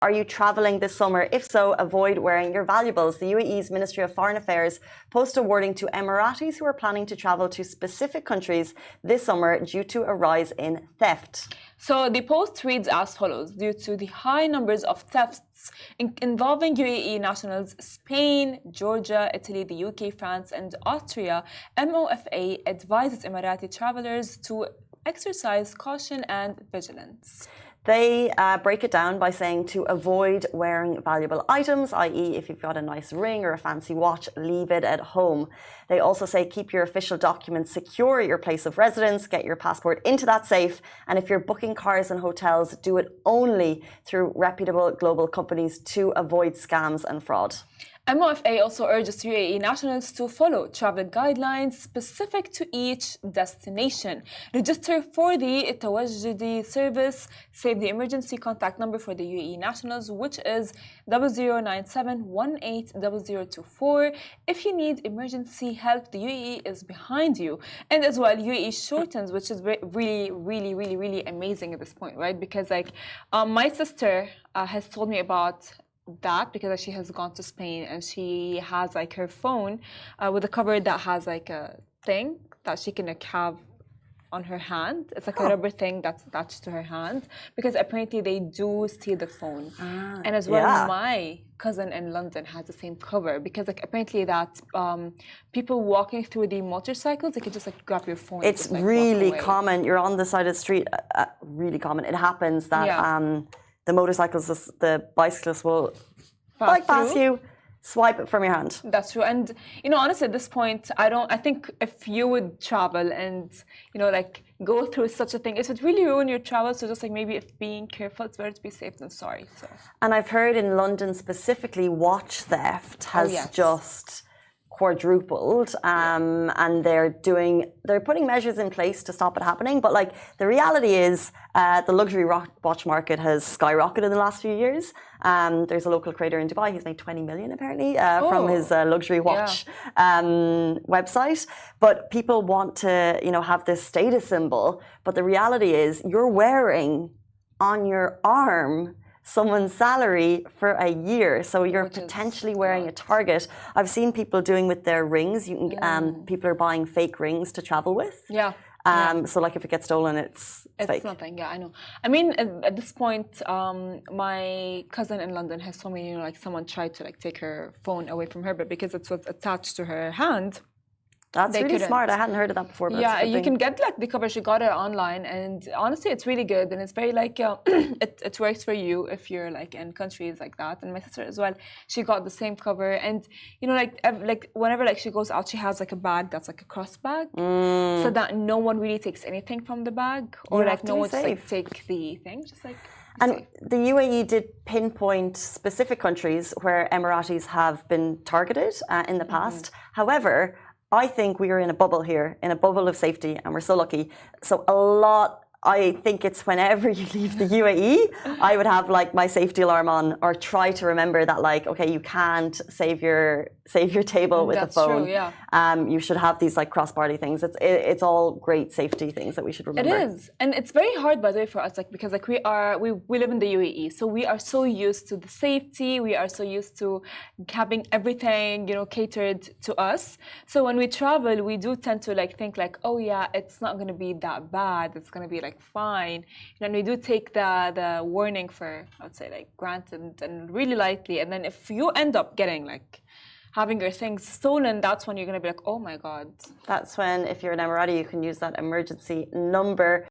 Are you traveling this summer? If so, avoid wearing your valuables. The UAE's Ministry of Foreign Affairs posted a warning to Emiratis who are planning to travel to specific countries this summer due to a rise in theft. So the post reads as follows: due to the high numbers of thefts involving UAE nationals, Spain, Georgia, Italy, the UK, France, and Austria, MOFA advises Emirati travelers to exercise caution and vigilance. They break it down by saying to avoid wearing valuable items, i.e. if you've got a nice ring or a fancy watch, leave it at home. They also say keep your official documents secure at your place of residence, get your passport into that safe, and if you're booking cars and hotels, do it only through reputable global companies to avoid scams and fraud. MOFA also urges UAE nationals to follow travel guidelines specific to each destination. Register for the Tawajjudi service. Save the emergency contact number for the UAE nationals, which is 0097180024. If you need emergency help, the UAE is behind you. And as well, UAE shortens, which is really amazing at this point, right? Because my sister has told me about that, because she has gone to Spain and she has her phone with a cover that has a thing that she can have on her hand. It's a rubber thing that's attached to her hand, because apparently they do steal the phone. And as well, my cousin in London has the same cover, because apparently that people walking through the motorcycles, they can just grab your phone. It's just, really common. You're on the side of the street, really common. It happens that the motorcyclists, the bicyclists will bypass you, swipe it from your hand. That's true. And, honestly, at this point, I think if you would travel and, go through such a thing, it would really ruin your travel. So just maybe if being careful, it's better to be safe than sorry. So. And I've heard in London specifically, watch theft has just quadrupled, and they're putting measures in place to stop it happening. But the reality is, the luxury watch market has skyrocketed in the last few years. There's a local creator in Dubai. He's made 20 million apparently from his luxury watch website. But people want to, have this status symbol. But the reality is, you're wearing on your arm someone's salary for a year, so you're potentially wearing a target. I've seen people doing with their rings. You can, people are buying fake rings to travel with. So if it gets stolen, it's fake. Nothing. Yeah, I know. I mean, at this point, my cousin in London has told me, someone tried to take her phone away from her, but because it was attached to her hand. That's really smart. I hadn't heard of that before. But yeah, you can get the cover. She got it online, and honestly, it's really good, and it's very it works for you if you're in countries like that. And my sister as well, she got the same cover, and whenever she goes out, she has a bag that's a cross bag, so that no one really takes anything from the bag, or no one just take the thing, just And the UAE did pinpoint specific countries where Emiratis have been targeted in the past. However, I think we are in a bubble here, in a bubble of safety, and we're so lucky. So I think it's whenever you leave the UAE, I would have my safety alarm on, or try to remember that okay, you can't save your table with the phone. True, yeah. You should have these cross-party things. It's all great safety things that we should remember. It is, and it's very hard, by the way, for us, because we live in the UAE, so we are so used to the safety. We are so used to having everything catered to us. So when we travel, we do tend to think oh yeah, it's not going to be that bad. It's going to be fine, and we do take the warning for, I would say, granted and really lightly. And then if you end up getting having your things stolen, that's when you're going to be oh my God. That's when, if you're an Emirati, you can use that emergency number.